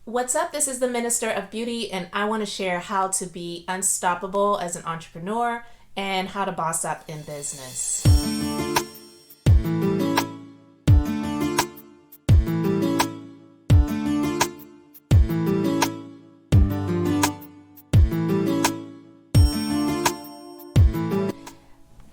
What's up? This is the Minister of Beauty, and I want to share how to be unstoppable as an entrepreneur and how to boss up in business.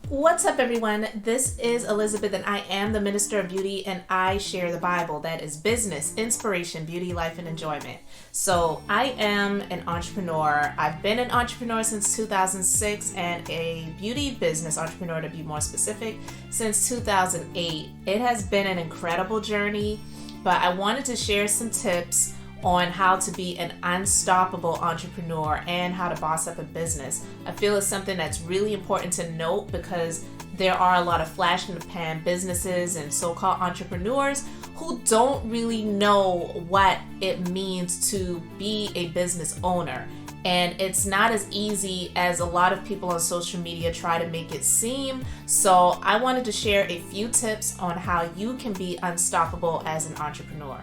What's up, everyone? This is Elizabeth, and I am the Minister of Beauty, and I share the Bible. That is business, inspiration, beauty, life, and enjoyment. So I am an entrepreneur. I've been an entrepreneur since 2006 and a beauty business entrepreneur, to be more specific, since 2008. It has been an incredible journey, but I wanted to share some tips on how to be an unstoppable entrepreneur and how to boss up a business. I feel it's something that's really important to note because there are a lot of flash in the pan businesses and so-called entrepreneurs who don't really know what it means to be a business owner. And it's not as easy as a lot of people on social media try to make it seem. So I wanted to share a few tips on how you can be unstoppable as an entrepreneur.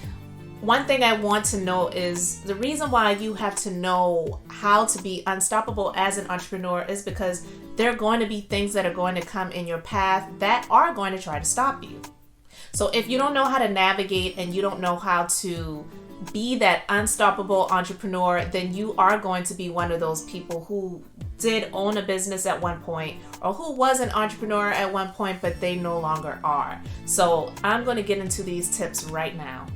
One thing I want to know is the reason why you have to know how to be unstoppable as an entrepreneur is because there are going to be things that are going to come in your path that are going to try to stop you. So if you don't know how to navigate and you don't know how to be that unstoppable entrepreneur, then you are going to be one of those people who did own a business at one point or who was an entrepreneur at one point, but they no longer are. So I'm going to get into these tips right now.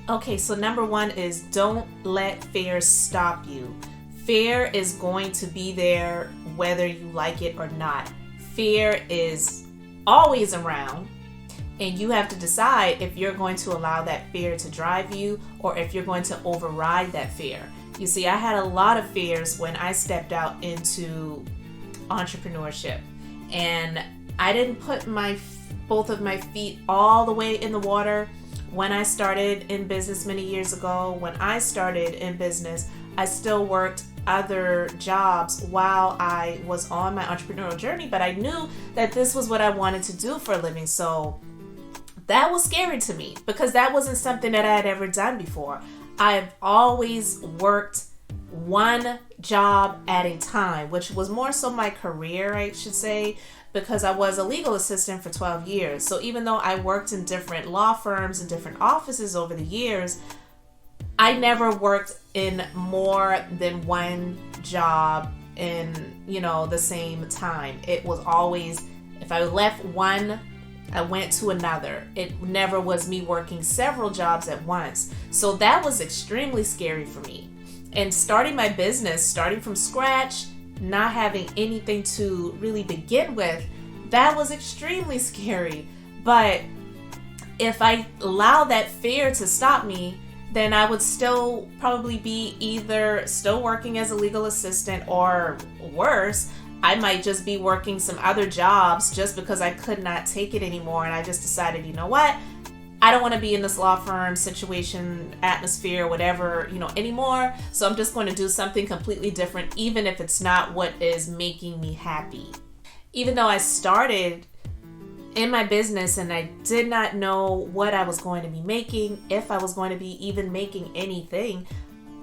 Okay, so number one is don't let fear stop you. Fear is going to be there whether you like it or not. Fear is always around, and you have to decide if you're going to allow that fear to drive you or if you're going to override that fear. You see, I had a lot of fears when I stepped out into entrepreneurship, and I didn't put both of my feet all the way in the water. When I started in business many years ago, when I started in business, I still worked other jobs while I was on my entrepreneurial journey, but I knew that this was what I wanted to do for a living. So that was scary to me because that wasn't something that I had ever done before. I've always worked one job at a time, which was more so my career, I should say, because I was a legal assistant for 12 years. So even though I worked in different law firms and different offices over the years, I never worked in more than one job in, the same time. It was always, if I left one, I went to another. It never was me working several jobs at once. So that was extremely scary for me. And starting my business, starting from scratch, not having anything to really begin with, that was extremely scary. But if I allow that fear to stop me, then I would still probably be either still working as a legal assistant or worse, I might just be working some other jobs just because I could not take it anymore. And I just decided, you know what? I don't want to be in this law firm situation, atmosphere, whatever, anymore. So I'm just going to do something completely different, even if it's not what is making me happy. Even though I started in my business and I did not know what I was going to be making, if I was going to be even making anything,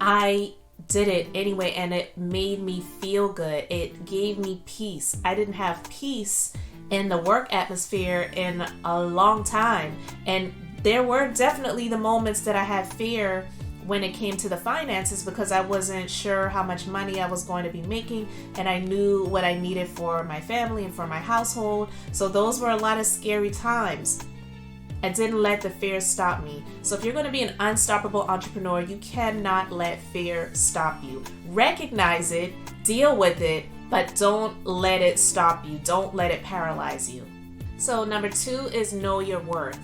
I did it anyway, and it made me feel good. It gave me peace. I didn't have peace in the work atmosphere in a long time. And there were definitely the moments that I had fear when it came to the finances because I wasn't sure how much money I was going to be making, and I knew what I needed for my family and for my household. So those were a lot of scary times. I didn't let the fear stop me. So if you're going to be an unstoppable entrepreneur, you cannot let fear stop you. Recognize it, deal with it, but don't let it stop you. Don't let it paralyze you. So number two is know your worth.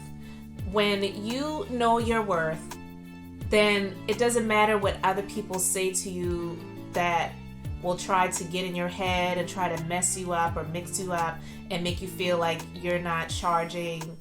When you know your worth, then it doesn't matter what other people say to you that will try to get in your head and try to mess you up or mix you up and make you feel like you're not charging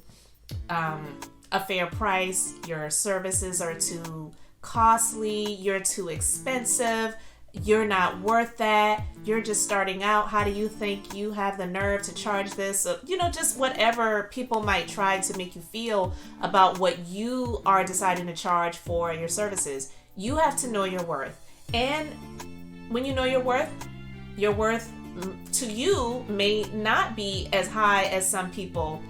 a fair price, your services are too costly, you're too expensive. you're not worth that, you're just starting out, how do you think you have the nerve to charge this? So, just whatever people might try to make you feel about what you are deciding to charge for your services. You have to know your worth. And when you know your worth to you may not be as high as some people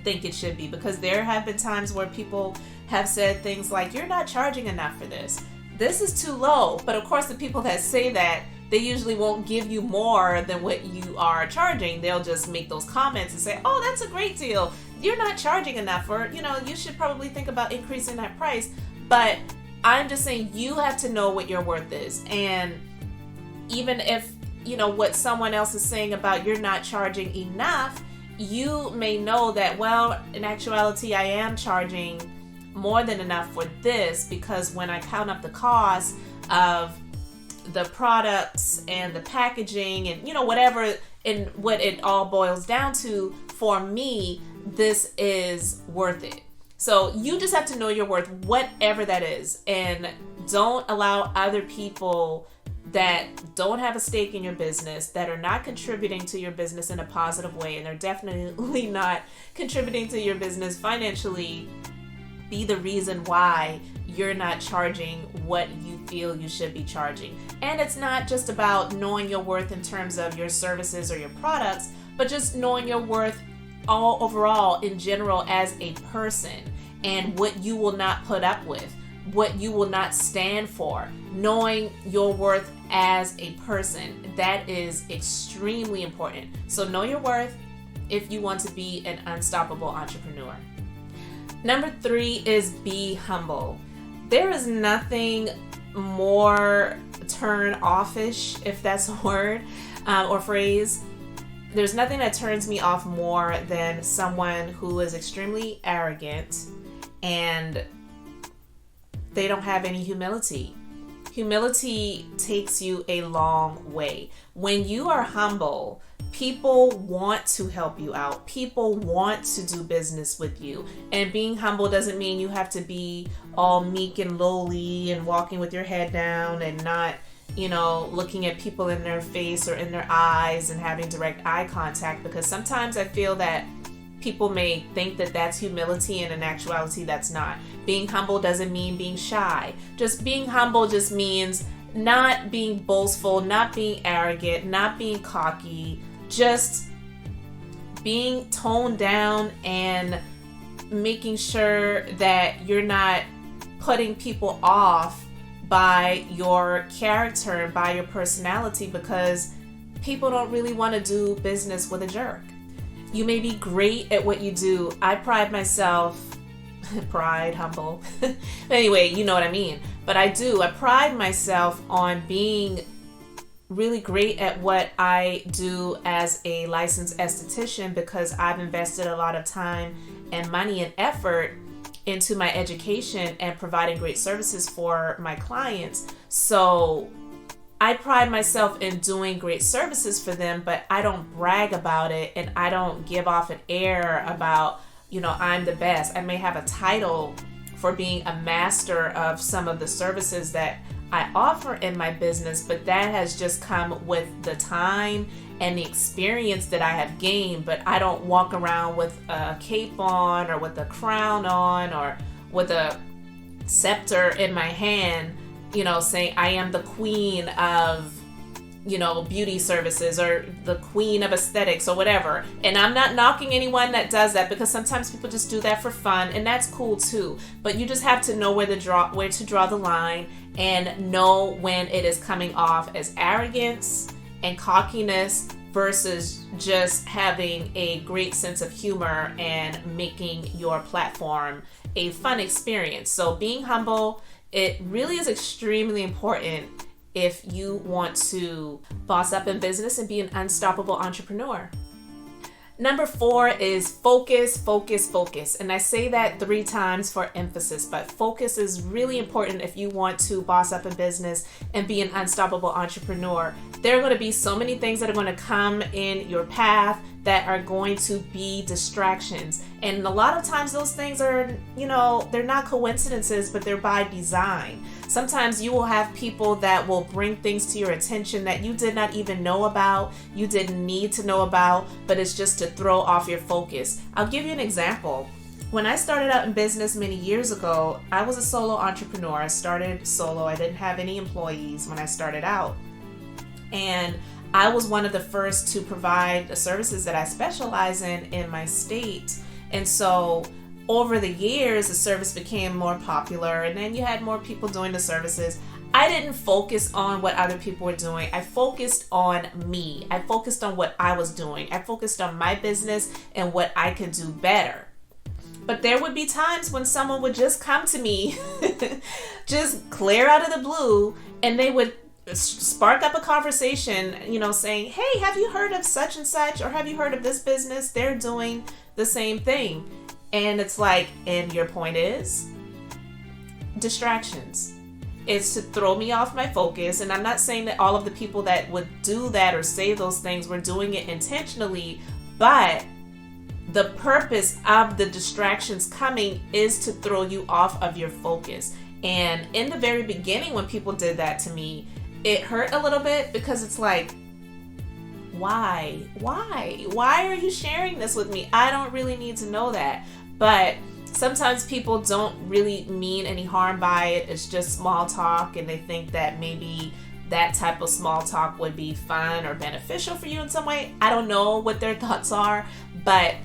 think it should be, because there have been times where people have said things like, you're not charging enough for this. This is too low. But of course, the people that say that, they usually won't give you more than what you are charging. They'll just make those comments and say, oh, that's a great deal. You're not charging enough, or, you should probably think about increasing that price. But I'm just saying, you have to know what your worth is. And even if, what someone else is saying about you're not charging enough, you may know that, well, in actuality, I am charging more than enough for this, because when I count up the cost of the products and the packaging and whatever, and what it all boils down to, for me, this is worth it. So you just have to know your worth, whatever that is, and don't allow other people that don't have a stake in your business, that are not contributing to your business in a positive way, and they're definitely not contributing to your business financially, be the reason why you're not charging what you feel you should be charging. And it's not just about knowing your worth in terms of your services or your products, but just knowing your worth all overall in general as a person, and what you will not put up with, what you will not stand for. Knowing your worth as a person, that is extremely important. So know your worth if you want to be an unstoppable entrepreneur. Number 3 is be humble. There is nothing more turn-offish, if that's a word or phrase. There's nothing that turns me off more than someone who is extremely arrogant and they don't have any humility. Humility takes you a long way. When you are humble, people want to help you out. People want to do business with you. And being humble doesn't mean you have to be all meek and lowly and walking with your head down and not, looking at people in their face or in their eyes and having direct eye contact, because sometimes I feel that people may think that that's humility, and in actuality that's not. Being humble doesn't mean being shy. Just being humble just means not being boastful, not being arrogant, not being cocky, just being toned down and making sure that you're not putting people off by your character, by your personality, because people don't really want to do business with a jerk. You may be great at what you do. I pride myself, humble. Anyway, you know what I mean. But I pride myself on being really great at what I do as a licensed esthetician, because I've invested a lot of time and money and effort into my education and providing great services for my clients. So I pride myself in doing great services for them, but I don't brag about it, and I don't give off an air about, I'm the best. I may have a title for being a master of some of the services that I offer in my business, but that has just come with the time and the experience that I have gained. But I don't walk around with a cape on, or with a crown on, or with a scepter in my hand, saying I am the queen of, beauty services, or the queen of aesthetics, or whatever. And I'm not knocking anyone that does that, because sometimes people just do that for fun, and that's cool too. But you just have to know where to draw the line, and know when it is coming off as arrogance and cockiness versus just having a great sense of humor and making your platform a fun experience. So being humble, it really is extremely important if you want to boss up in business and be an unstoppable entrepreneur. Number 4 is focus, focus, focus. And I say that 3 times for emphasis, but focus is really important if you want to boss up in business and be an unstoppable entrepreneur. There are going to be so many things that are going to come in your path that are going to be distractions. And a lot of times those things are, they're not coincidences, but they're by design. Sometimes you will have people that will bring things to your attention that you did not even know about, you didn't need to know about, but it's just to throw off your focus. I'll give you an example. When I started out in business many years ago, I was a solo entrepreneur. I started solo. I didn't have any employees when I started out. And I was one of the first to provide the services that I specialize in my state. And so over the years, the service became more popular, and then you had more people doing the services. I didn't focus on what other people were doing. I focused on me. I focused on what I was doing. I focused on my business and what I could do better. But there would be times when someone would just come to me, just clear out of the blue, and they would spark up a conversation, saying, hey, have you heard of such and such? Or have you heard of this business? They're doing the same thing. And it's like, and your point is? Distractions. It's to throw me off my focus. And I'm not saying that all of the people that would do that or say those things were doing it intentionally, but the purpose of the distractions coming is to throw you off of your focus. And in the very beginning, when people did that to me, it hurt a little bit, because it's like, why are you sharing this with me? I don't really need to know that. But sometimes people don't really mean any harm by it. It's just small talk, and they think that maybe that type of small talk would be fun or beneficial for you in some way. I don't know what their thoughts are, but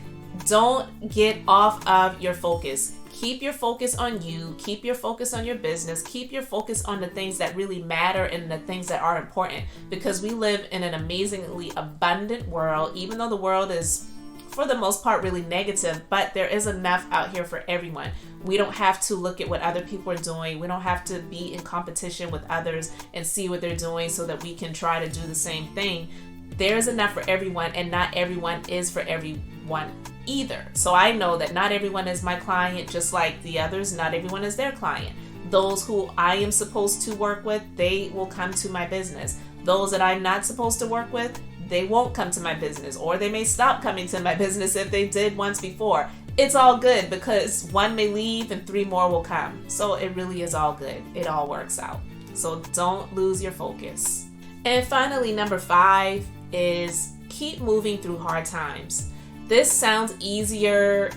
don't get off of your focus. Keep your focus on you. Keep your focus on your business. Keep your focus on the things that really matter and the things that are important, because we live in an amazingly abundant world, even though the world is, for the most part, really negative, but there is enough out here for everyone. We don't have to look at what other people are doing. We don't have to be in competition with others and see what they're doing so that we can try to do the same thing. There is enough for everyone, and not everyone is for everyone either. So I know that not everyone is my client, just like the others, not everyone is their client. Those who I am supposed to work with, they will come to my business. Those that I'm not supposed to work with, they won't come to my business, or they may stop coming to my business if they did once before. It's all good, because one may leave and 3 more will come. So it really is all good. It all works out. So don't lose your focus. And finally, number 5 is keep moving through hard times. This sounds easier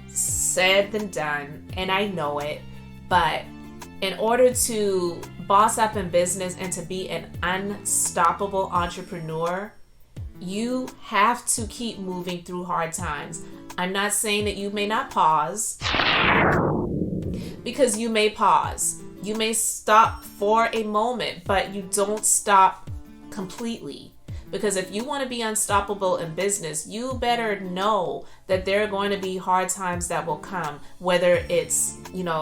said than done, and I know it, but in order to boss up in business and to be an unstoppable entrepreneur, you have to keep moving through hard times. I'm not saying that you may not pause, because you may pause. You may stop for a moment, but you don't stop completely. Because if you want to be unstoppable in business, you better know that there are going to be hard times that will come, whether it's,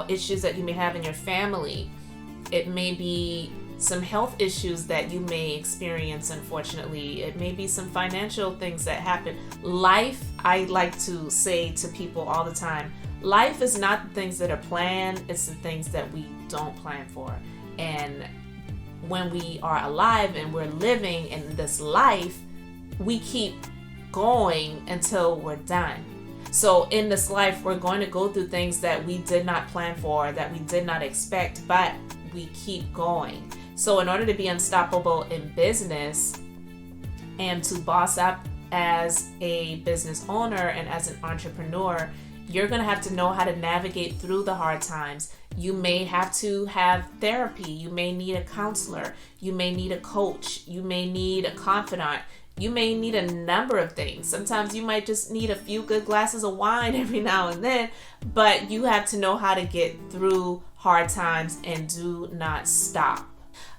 issues that you may have in your family. It may be some health issues that you may experience, unfortunately. It may be some financial things that happen. Life, I like to say to people all the time, life is not the things that are planned, it's the things that we don't plan for. And when we are alive and we're living in this life, we keep going until we're done. So in this life, we're going to go through things that we did not plan for, that we did not expect, but we keep going. So in order to be unstoppable in business and to boss up as a business owner and as an entrepreneur, you're going to have to know how to navigate through the hard times. You may have to have therapy. You may need a counselor. You may need a coach. You may need a confidant. You may need a number of things. Sometimes you might just need a few good glasses of wine every now and then, but you have to know how to get through hard times and do not stop.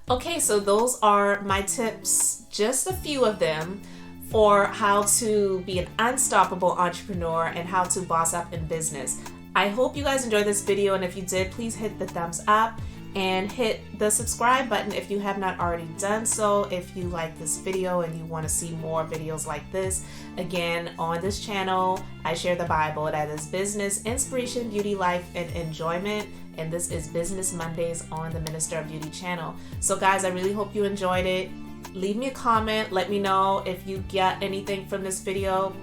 Okay, so those are my tips, just a few of them, for how to be an unstoppable entrepreneur and how to boss up in business. I hope you guys enjoyed this video, and if you did, please hit the thumbs up and hit the subscribe button if you have not already done so. If you like this video and you want to see more videos like this, again, on this channel, I share the Bible. That is business, inspiration, beauty, life, and enjoyment. And this is Business Mondays on the Minister of Beauty channel. So guys, I really hope you enjoyed it. Leave me a comment. Let me know if you get anything from this video.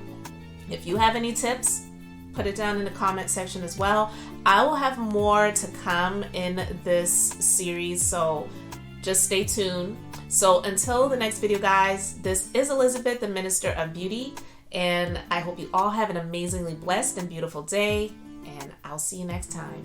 If you have any tips, put it down in the comment section as well. I will have more to come in this series, so just stay tuned. So until the next video, guys, this is Elizabeth, the Minister of Beauty, and I hope you all have an amazingly blessed and beautiful day, and I'll see you next time.